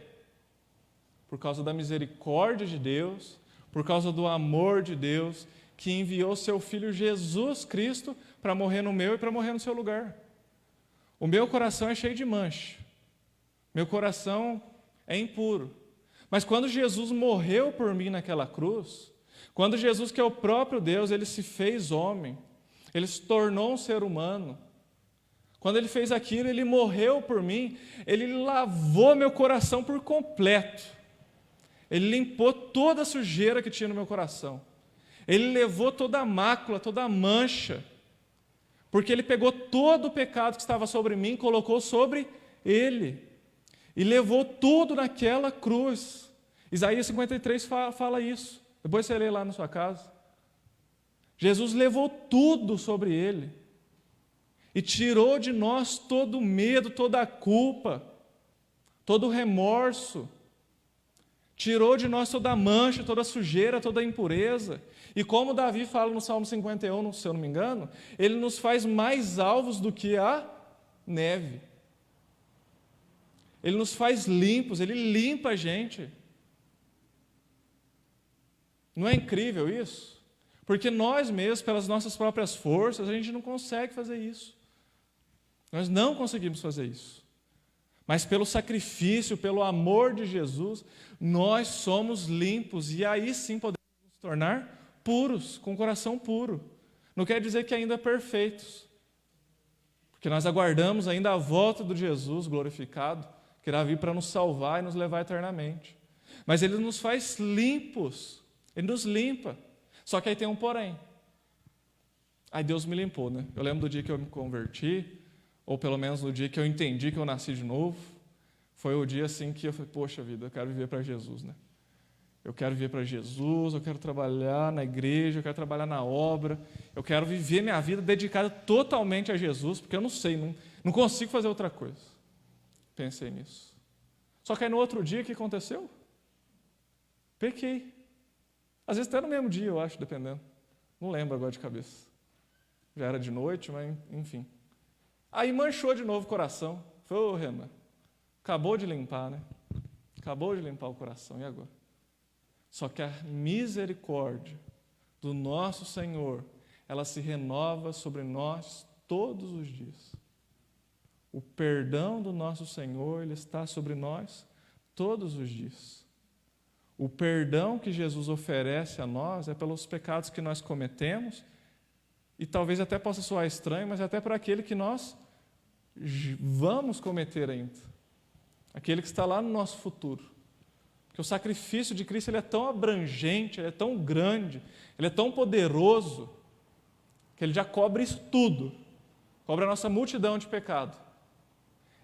Por causa da misericórdia de Deus, por causa do amor de Deus, que enviou seu Filho Jesus Cristo para morrer no meu e para morrer no seu lugar. O meu coração é cheio de mancha. Meu coração é impuro. Mas quando Jesus morreu por mim naquela cruz, quando Jesus, que é o próprio Deus, ele se fez homem, ele se tornou um ser humano, quando ele fez aquilo, ele morreu por mim, ele lavou meu coração por completo. Ele limpou toda a sujeira que tinha no meu coração. Ele levou toda a mácula, toda a mancha, porque ele pegou todo o pecado que estava sobre mim, colocou sobre ele, e levou tudo naquela cruz. Isaías 53 fala isso. Depois você lê lá na sua casa. Jesus levou tudo sobre ele e tirou de nós todo o medo, toda a culpa, todo o remorso. Tirou de nós toda a mancha, toda a sujeira, toda a impureza. E como Davi fala no Salmo 51, se eu não me engano, ele nos faz mais alvos do que a neve. Ele nos faz limpos, ele limpa a gente. Não é incrível isso? Porque nós mesmos, pelas nossas próprias forças, a gente não consegue fazer isso. Nós não conseguimos fazer isso. Mas pelo sacrifício, pelo amor de Jesus, nós somos limpos e aí sim podemos nos tornar puros, com o coração puro. Não quer dizer que ainda perfeitos, porque nós aguardamos ainda a volta do Jesus glorificado, que irá vir para nos salvar e nos levar eternamente. Mas Ele nos faz limpos, Ele nos limpa. Só que aí tem um porém. Aí Deus me limpou, né? Eu lembro do dia que eu me converti, ou pelo menos no dia que eu entendi que eu nasci de novo, foi o dia assim que eu falei, poxa vida, eu quero viver para Jesus, né? Eu quero viver para Jesus, eu quero trabalhar na igreja, eu quero trabalhar na obra, eu quero viver minha vida dedicada totalmente a Jesus, porque eu não sei, não consigo fazer outra coisa. Pensei nisso. Só que aí no outro dia, o que aconteceu? Pequei. Às vezes até no mesmo dia, eu acho, dependendo. Não lembro agora de cabeça. Já era de noite, mas enfim. Aí manchou de novo o coração. Falei, ô Renan, acabou de limpar, né? Acabou de limpar o coração, e agora? Só que a misericórdia do nosso Senhor, ela se renova sobre nós todos os dias. O perdão do nosso Senhor, ele está sobre nós todos os dias. O perdão que Jesus oferece a nós é pelos pecados que nós cometemos, e talvez até possa soar estranho, mas é até por aquele que nós vamos cometer ainda. Aquele que está lá no nosso futuro. Porque o sacrifício de Cristo ele é tão abrangente, ele é tão grande, ele é tão poderoso, que ele já cobre isso tudo. Cobre a nossa multidão de pecado.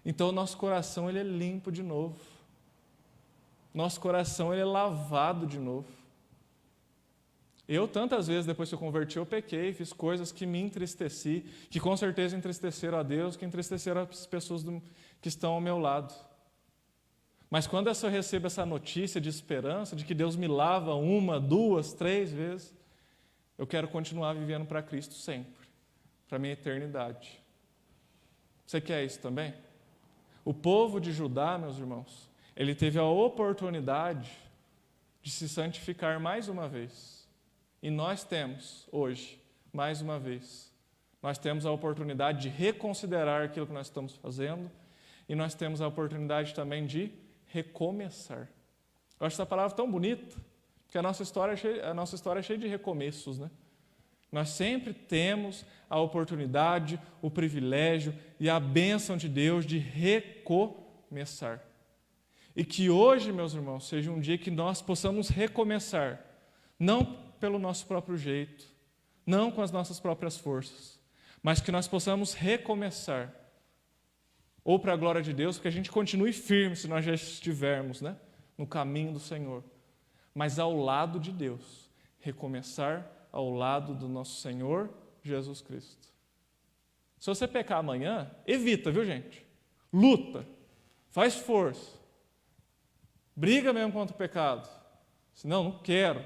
Então o nosso coração ele é limpo de novo. Nosso coração ele é lavado de novo. Eu, tantas vezes, depois que eu converti, eu pequei, fiz coisas que me entristeci, que com certeza entristeceram a Deus, que entristeceram as pessoas que estão ao meu lado. Mas quando eu recebo essa notícia de esperança, de que Deus me lava 1, 2, 3 vezes, eu quero continuar vivendo para Cristo sempre, para a minha eternidade. Você quer isso também? O povo de Judá, meus irmãos, ele teve a oportunidade de se santificar mais uma vez. E nós temos, hoje, mais uma vez, nós temos a oportunidade de reconsiderar aquilo que nós estamos fazendo e nós temos a oportunidade também de recomeçar. Eu acho essa palavra tão bonita, porque a nossa história é cheia de recomeços, né? Nós sempre temos a oportunidade, o privilégio e a bênção de Deus de recomeçar. E que hoje, meus irmãos, seja um dia que nós possamos recomeçar, não pelo nosso próprio jeito, não com as nossas próprias forças, mas que nós possamos recomeçar, ou para a glória de Deus, porque a gente continue firme se nós já estivermos, né, no caminho do Senhor, mas ao lado de Deus, recomeçar ao lado do nosso Senhor Jesus Cristo. Se você pecar amanhã, evita, viu, gente? Luta, faz força, briga mesmo contra o pecado. Senão, não quero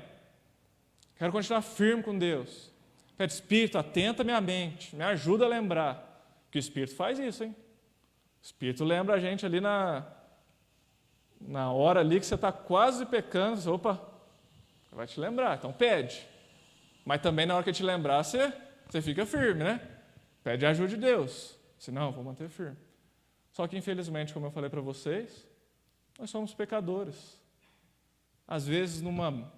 continuar firme com Deus. Pede, Espírito, atenta minha mente, me ajuda a lembrar, que o Espírito faz isso, hein? O Espírito lembra a gente ali na hora ali que você está quase pecando, opa, vai te lembrar, então pede. Mas também na hora que te lembrar, você fica firme, né? Pede a ajuda de Deus. Senão, vou manter firme. Só que, infelizmente, como eu falei para vocês, nós somos pecadores. Às vezes, numa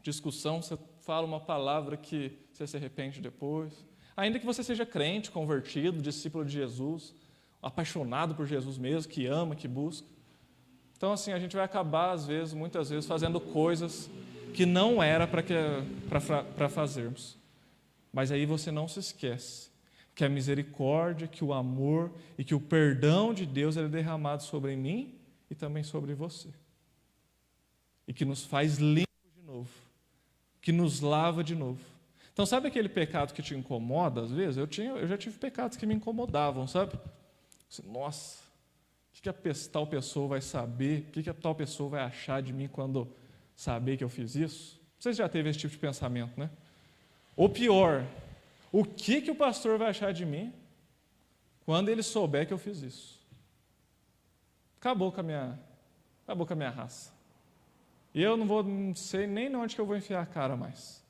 discussão, você fala uma palavra que você se arrepende depois. Ainda que você seja crente, convertido, discípulo de Jesus, apaixonado por Jesus mesmo, que ama, que busca. Então, assim, a gente vai acabar, às vezes, muitas vezes, fazendo coisas que não era para fazermos. Mas aí você não se esquece que a misericórdia, que o amor e que o perdão de Deus é derramado sobre mim e também sobre você. E que nos faz limpos de novo, que nos lava de novo. Então, sabe aquele pecado que te incomoda às vezes? Eu já tive pecados que me incomodavam, sabe? Nossa, o que a tal pessoa vai saber? O que a tal pessoa vai achar de mim quando saber que eu fiz isso? Vocês já teve esse tipo de pensamento, né? Ou pior, o que o pastor vai achar de mim quando ele souber que eu fiz isso? Acabou com a minha raça. E eu não sei nem onde que eu vou enfiar a cara mais.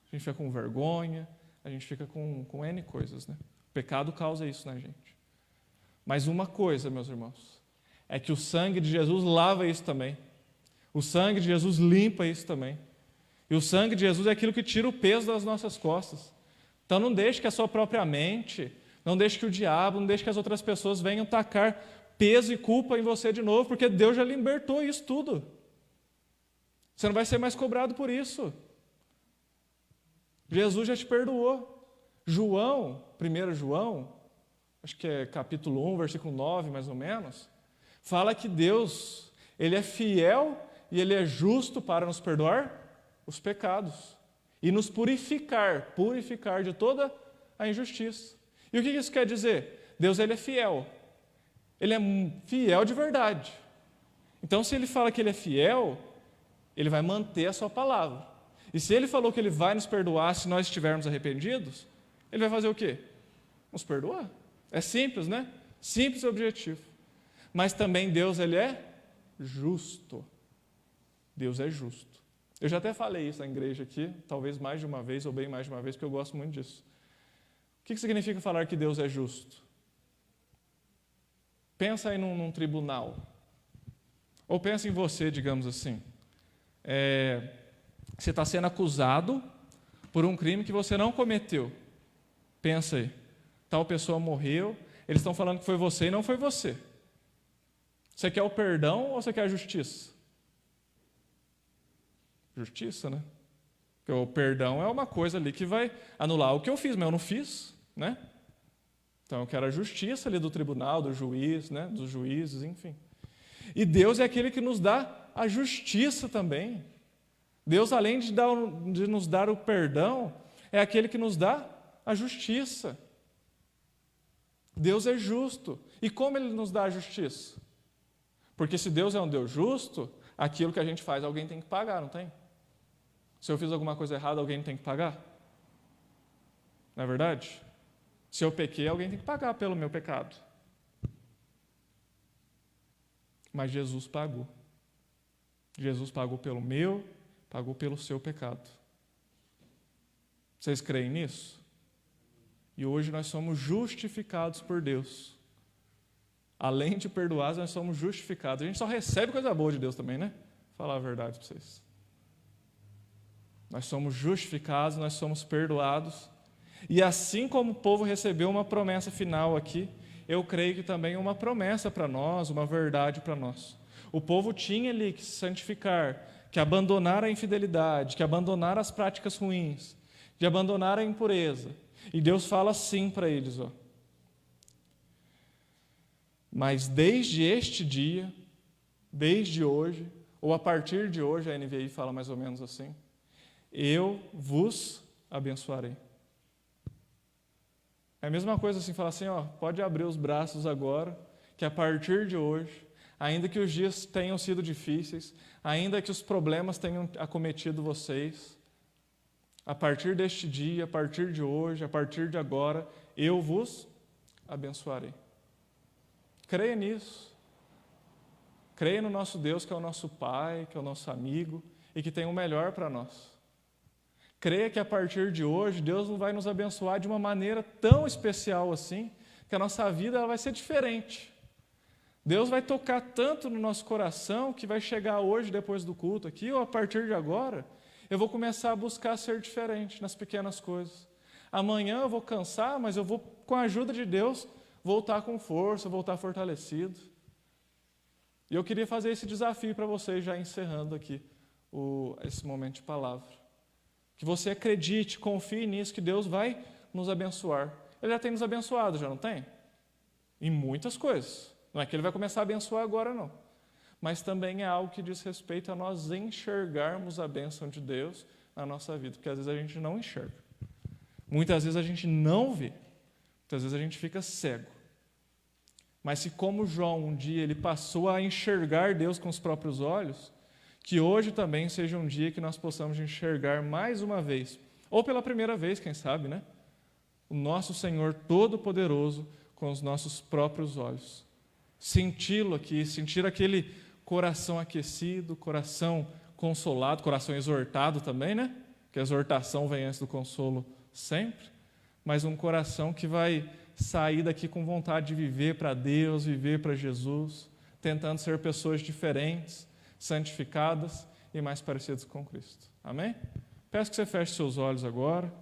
A gente fica com vergonha, a gente fica com N coisas, né? O pecado causa isso na gente. Mas uma coisa, meus irmãos, é que o sangue de Jesus lava isso também. O sangue de Jesus limpa isso também. E o sangue de Jesus é aquilo que tira o peso das nossas costas. Então não deixe que a sua própria mente, não deixe que o diabo, não deixe que as outras pessoas venham tacar peso e culpa em você de novo, porque Deus já libertou isso tudo. Você não vai ser mais cobrado por isso. Jesus já te perdoou. João, 1 João, acho que é capítulo 1, versículo 9, mais ou menos, fala que Deus, Ele é fiel e Ele é justo para nos perdoar os pecados e nos purificar de toda a injustiça. E o que isso quer dizer? Deus, Ele é fiel. Ele é fiel de verdade. Então, se Ele fala que Ele é fiel, Ele vai manter a sua palavra. E se Ele falou que Ele vai nos perdoar se nós estivermos arrependidos, Ele vai fazer o quê? Nos perdoar. É simples, né? Simples e objetivo. Mas também Deus, Ele é justo. Deus é justo. Eu já até falei isso na igreja aqui, talvez mais de uma vez ou bem mais de uma vez, porque eu gosto muito disso. O que significa falar que Deus é justo? Pensa aí num tribunal. Ou pensa em você, digamos assim. Você está sendo acusado por um crime que você não cometeu. Pensa aí. Tal pessoa morreu, eles estão falando que foi você e não foi você. Você quer o perdão ou você quer a justiça? Justiça, né? Porque o perdão é uma coisa ali que vai anular o que eu fiz, mas eu não fiz, né? Então eu quero a justiça ali do tribunal, do juiz, né? Dos juízes, enfim. E Deus é aquele que nos dá a justiça também. Deus, além de nos dar o perdão, é aquele que nos dá a justiça. Deus é justo. E como Ele nos dá a justiça? Porque se Deus é um Deus justo, aquilo que a gente faz, alguém tem que pagar, não tem? Se eu fiz alguma coisa errada, alguém tem que pagar? Não é verdade? Se eu pequei, alguém tem que pagar pelo meu pecado. Mas Jesus pagou. Jesus pagou pelo meu, pagou pelo seu pecado. Vocês creem nisso? E hoje nós somos justificados por Deus. Além de perdoados, nós somos justificados. A gente só recebe coisa boa de Deus também, né? Vou falar a verdade para vocês. Nós somos justificados, nós somos perdoados. E assim como o povo recebeu uma promessa final aqui, eu creio que também é uma promessa para nós, uma verdade para nós. O povo tinha ali que se santificar, que abandonar a infidelidade, que abandonar as práticas ruins, de abandonar a impureza. E Deus fala assim para eles, ó. Mas desde este dia, desde hoje, ou a partir de hoje, a NVI fala mais ou menos assim, eu vos abençoarei. É a mesma coisa assim, falar assim, ó, pode abrir os braços agora, que a partir de hoje, ainda que os dias tenham sido difíceis, ainda que os problemas tenham acometido vocês, a partir deste dia, a partir de hoje, a partir de agora, eu vos abençoarei. Creia nisso. Creia no nosso Deus, que é o nosso Pai, que é o nosso amigo e que tem o melhor para nós. Creia que a partir de hoje, Deus vai nos abençoar de uma maneira tão especial assim, que a nossa vida ela vai ser diferente. Deus vai tocar tanto no nosso coração que vai chegar hoje, depois do culto aqui, ou a partir de agora, eu vou começar a buscar ser diferente nas pequenas coisas. Amanhã eu vou cansar, mas eu vou, com a ajuda de Deus, voltar com força, voltar fortalecido. E eu queria fazer esse desafio para vocês, já encerrando aqui esse momento de palavra. Que você acredite, confie nisso, que Deus vai nos abençoar. Ele já tem nos abençoado, já não tem? Em muitas coisas. Não é que Ele vai começar a abençoar agora, não. Mas também é algo que diz respeito a nós enxergarmos a bênção de Deus na nossa vida. Porque às vezes a gente não enxerga. Muitas vezes a gente não vê. Muitas vezes a gente fica cego. Mas se como João um dia ele passou a enxergar Deus com os próprios olhos, que hoje também seja um dia que nós possamos enxergar mais uma vez, ou pela primeira vez, quem sabe, né? O nosso Senhor Todo-Poderoso com os nossos próprios olhos. Senti-lo aqui, sentir aquele coração aquecido, coração consolado, coração exortado também, né? Que a exortação vem antes do consolo sempre, mas um coração que vai sair daqui com vontade de viver para Deus, viver para Jesus, tentando ser pessoas diferentes, santificadas e mais parecidas com Cristo. Amém? Peço que você feche seus olhos agora.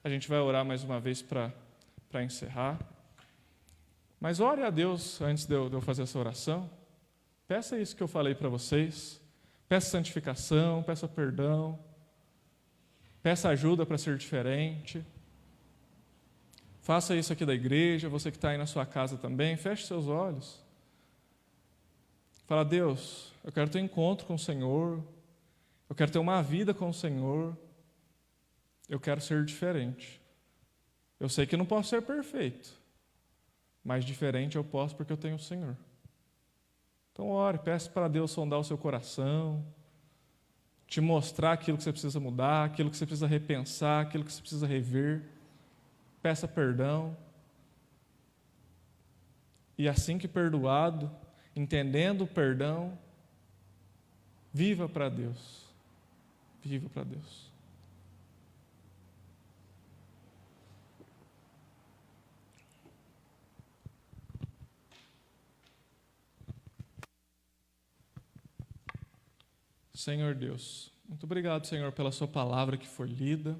A gente vai orar mais uma vez para encerrar. Mas ore a Deus antes de eu fazer essa oração. Peça isso que eu falei para vocês. Peça santificação, peça perdão. Peça ajuda para ser diferente. Faça isso aqui da igreja, você que está aí na sua casa também, feche seus olhos. Fala, Deus, eu quero ter um encontro com o Senhor, eu quero ter uma vida com o Senhor, eu quero ser diferente. Eu sei que não posso ser perfeito, mas diferente eu posso porque eu tenho o Senhor. Então ore, peça para Deus sondar o seu coração, te mostrar aquilo que você precisa mudar, aquilo que você precisa repensar, aquilo que você precisa rever. Peça perdão. E assim que perdoado, entendendo o perdão, viva para Deus. Viva para Deus. Senhor Deus, muito obrigado, Senhor, pela sua palavra que foi lida.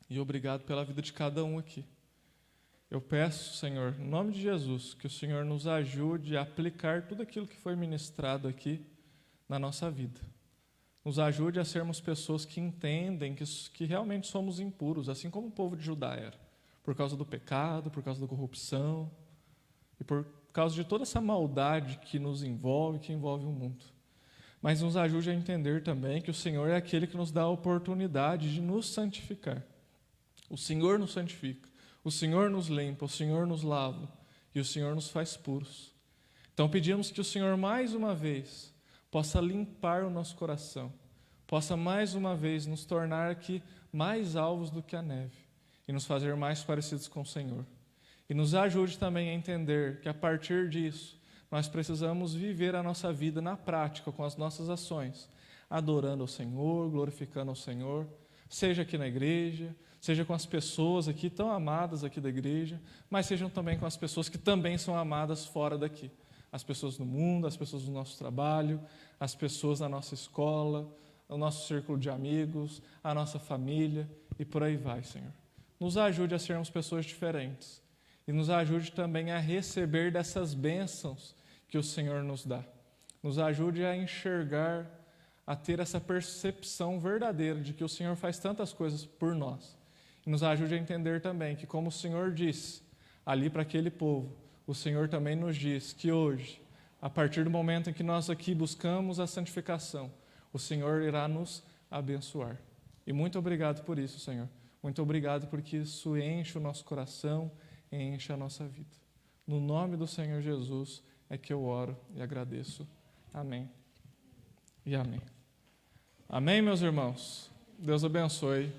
E obrigado pela vida de cada um aqui. Eu peço, Senhor, em nome de Jesus, que o Senhor nos ajude a aplicar tudo aquilo que foi ministrado aqui na nossa vida. Nos ajude a sermos pessoas que entendem que realmente somos impuros, assim como o povo de Judá era, por causa do pecado, por causa da corrupção e por causa de toda essa maldade que nos envolve, que envolve o mundo. Mas nos ajude a entender também que o Senhor é aquele que nos dá a oportunidade de nos santificar. O Senhor nos santifica, o Senhor nos limpa, o Senhor nos lava e o Senhor nos faz puros. Então pedimos que o Senhor, mais uma vez, possa limpar o nosso coração, possa mais uma vez nos tornar aqui mais alvos do que a neve e nos fazer mais parecidos com o Senhor. E nos ajude também a entender que a partir disso, nós precisamos viver a nossa vida na prática, com as nossas ações, adorando ao Senhor, glorificando ao Senhor, seja aqui na igreja, seja com as pessoas aqui tão amadas aqui da igreja, mas sejam também com as pessoas que também são amadas fora daqui. As pessoas no mundo, as pessoas do nosso trabalho, as pessoas da nossa escola, o nosso círculo de amigos, a nossa família e por aí vai, Senhor. Nos ajude a sermos pessoas diferentes e nos ajude também a receber dessas bênçãos que o Senhor nos dá. Nos ajude a enxergar, a ter essa percepção verdadeira de que o Senhor faz tantas coisas por nós. E nos ajude a entender também que, como o Senhor disse ali para aquele povo, o Senhor também nos diz que hoje, a partir do momento em que nós aqui buscamos a santificação, o Senhor irá nos abençoar. E muito obrigado por isso, Senhor. Muito obrigado porque isso enche o nosso coração, enche a nossa vida. No nome do Senhor Jesus é que eu oro e agradeço. Amém e amém. Amém, meus irmãos? Deus abençoe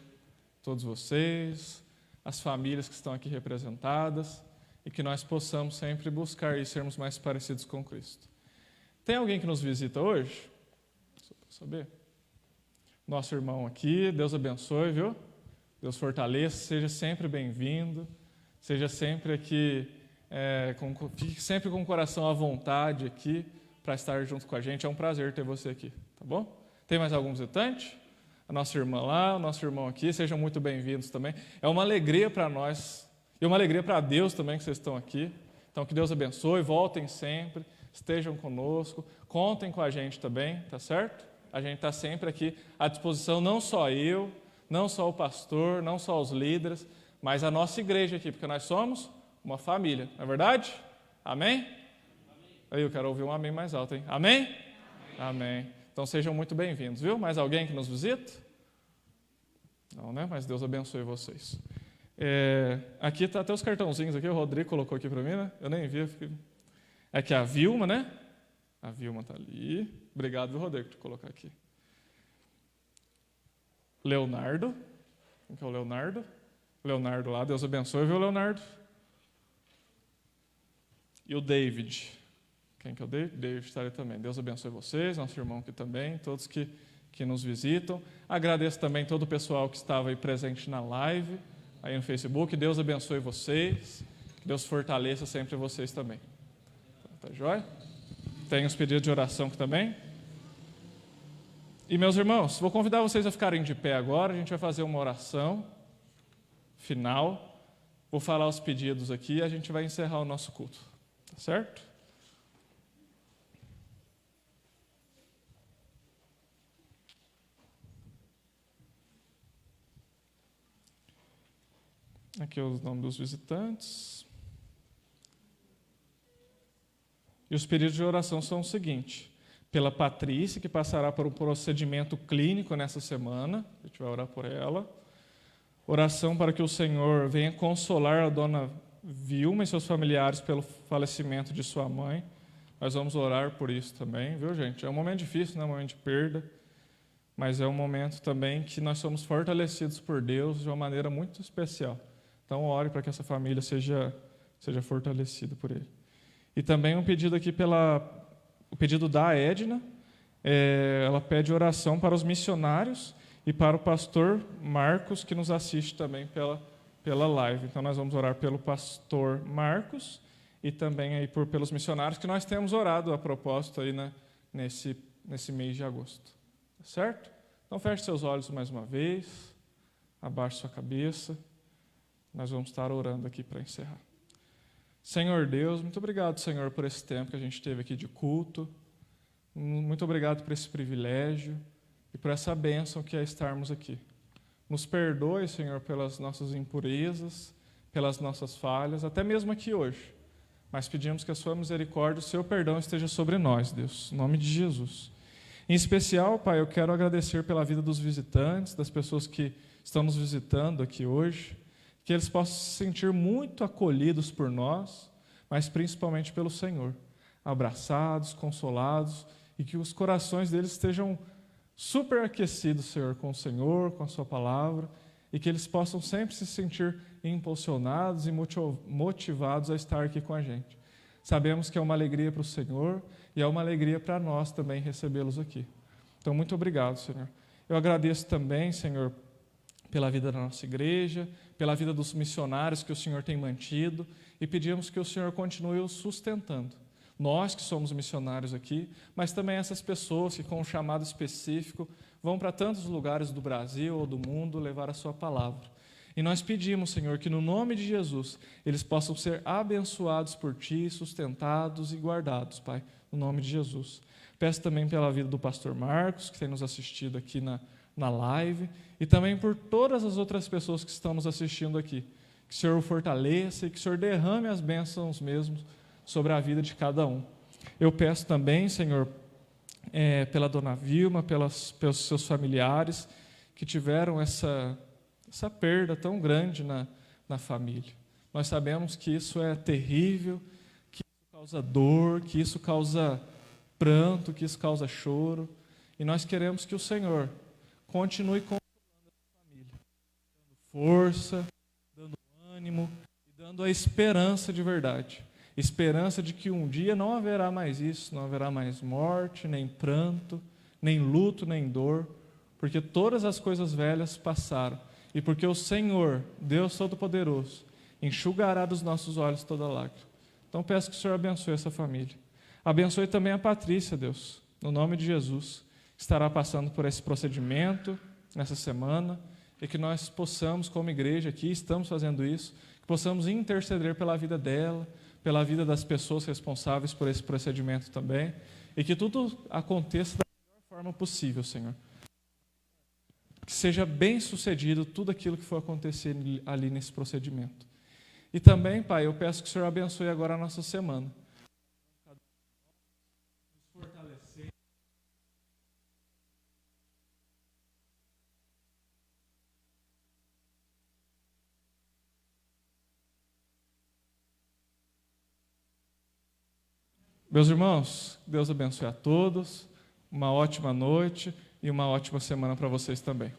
todos vocês, as famílias que estão aqui representadas e que nós possamos sempre buscar e sermos mais parecidos com Cristo. Tem alguém que nos visita hoje? Só para saber. Nosso irmão aqui, Deus abençoe, viu? Deus fortaleça, seja sempre bem-vindo, seja sempre aqui, fique sempre com o coração à vontade aqui para estar junto com a gente. É um prazer ter você aqui, tá bom? Tem mais algum visitante? A nossa irmã lá, o nosso irmão aqui, sejam muito bem-vindos também. É uma alegria para nós e uma alegria para Deus também que vocês estão aqui. Então, que Deus abençoe, voltem sempre, estejam conosco, contem com a gente também, tá certo? A gente está sempre aqui à disposição, não só eu, não só o pastor, não só os líderes, mas a nossa igreja aqui, porque nós somos uma família, não é verdade? Amém? Amém. Aí eu quero ouvir um amém mais alto, hein? Amém? Amém. Amém. Então sejam muito bem-vindos, viu? Mais alguém que nos visita? Não, né? Mas Deus abençoe vocês. Aqui está até os cartãozinhos aqui, o Rodrigo colocou aqui para mim, né? Eu nem vi. É que a Vilma, né? A Vilma está ali. Obrigado, viu, Rodrigo, por colocar aqui. Leonardo. Quem que é o Leonardo? Leonardo lá, Deus abençoe, viu, Leonardo? E o David. Quem que é o David? David está ali também. Deus abençoe vocês, nosso irmão aqui também, todos que nos visitam. Agradeço também todo o pessoal que estava aí presente na live, aí no Facebook. Deus abençoe vocês, que Deus fortaleça sempre vocês também. Tá joia? Tem os pedidos de oração aqui também. E, meus irmãos, vou convidar vocês a ficarem de pé agora. A gente vai fazer uma oração final. Vou falar os pedidos aqui e a gente vai encerrar o nosso culto. Tá certo? Aqui é os nomes dos visitantes. E os pedidos de oração são o seguinte: pela Patrícia, que passará por um procedimento clínico nessa semana, a gente vai orar por ela. Oração para que o Senhor venha consolar a dona Vilma e seus familiares pelo falecimento de sua mãe. Nós vamos orar por isso também, viu, gente? É um momento difícil, né? Um momento de perda, mas é um momento também que nós somos fortalecidos por Deus de uma maneira muito especial. Então, ore para que essa família seja fortalecida por Ele. E também um pedido aqui o pedido da Edna. Ela pede oração para os missionários e para o pastor Marcos, que nos assiste também pela live. Então, nós vamos orar pelo pastor Marcos e também aí pelos missionários, que nós temos orado a propósito aí, né, nesse mês de agosto. Tá certo? Então, feche seus olhos mais uma vez, abaixe sua cabeça. Nós vamos estar orando aqui para encerrar. Senhor Deus, muito obrigado, Senhor, por esse tempo que a gente teve aqui de culto. Muito obrigado por esse privilégio e por essa bênção que é estarmos aqui. Nos perdoe, Senhor, pelas nossas impurezas, pelas nossas falhas, até mesmo aqui hoje. Mas pedimos que a sua misericórdia, o seu perdão esteja sobre nós, Deus, em nome de Jesus. Em especial, Pai, eu quero agradecer pela vida dos visitantes, das pessoas que estão nos visitando aqui hoje, que eles possam se sentir muito acolhidos por nós, mas principalmente pelo Senhor. abraçados, consolados, e que os corações deles estejam superaquecidos, Senhor, com o Senhor, com a sua palavra, e que eles possam sempre se sentir impulsionados e motivados a estar aqui com a gente. Sabemos que é uma alegria para o Senhor e é uma alegria para nós também recebê-los aqui. Então, muito obrigado, Senhor. Eu agradeço também, Senhor, pela vida da nossa igreja, pela vida dos missionários que o Senhor tem mantido, e pedimos que o Senhor continue os sustentando. Nós que somos missionários aqui, mas também essas pessoas que com um chamado específico vão para tantos lugares do Brasil ou do mundo levar a sua palavra. E nós pedimos, Senhor, que no nome de Jesus eles possam ser abençoados por Ti, sustentados e guardados, Pai, no nome de Jesus. Peço também pela vida do pastor Marcos, que tem nos assistido aqui na live, e também por todas as outras pessoas que estão nos assistindo aqui. Que o Senhor o fortaleça e que o Senhor derrame as bênçãos mesmos sobre a vida de cada um. Eu peço também, Senhor, pela dona Vilma, pelos seus familiares que tiveram essa perda tão grande na família. Nós sabemos que isso é terrível, que isso causa dor, que isso causa pranto, que isso causa choro, e nós queremos que o Senhor continue consolando essa família, dando força, dando ânimo e dando a esperança de verdade. Esperança de que um dia não haverá mais isso, não haverá mais morte, nem pranto, nem luto, nem dor, porque todas as coisas velhas passaram, e porque o Senhor, Deus Todo-Poderoso, enxugará dos nossos olhos toda lágrima. Então peço que o Senhor abençoe essa família. Abençoe também a Patrícia, Deus, no nome de Jesus, que estará passando por esse procedimento nessa semana, e que nós possamos, como igreja aqui, estamos fazendo isso, que possamos interceder pela vida dela, pela vida das pessoas responsáveis por esse procedimento também, e que tudo aconteça da melhor forma possível, Senhor. Que seja bem sucedido tudo aquilo que for acontecer ali nesse procedimento. E também, Pai, eu peço que o Senhor abençoe agora a nossa semana. Nos fortalecer. Meus irmãos, Deus abençoe a todos, uma ótima noite e uma ótima semana para vocês também.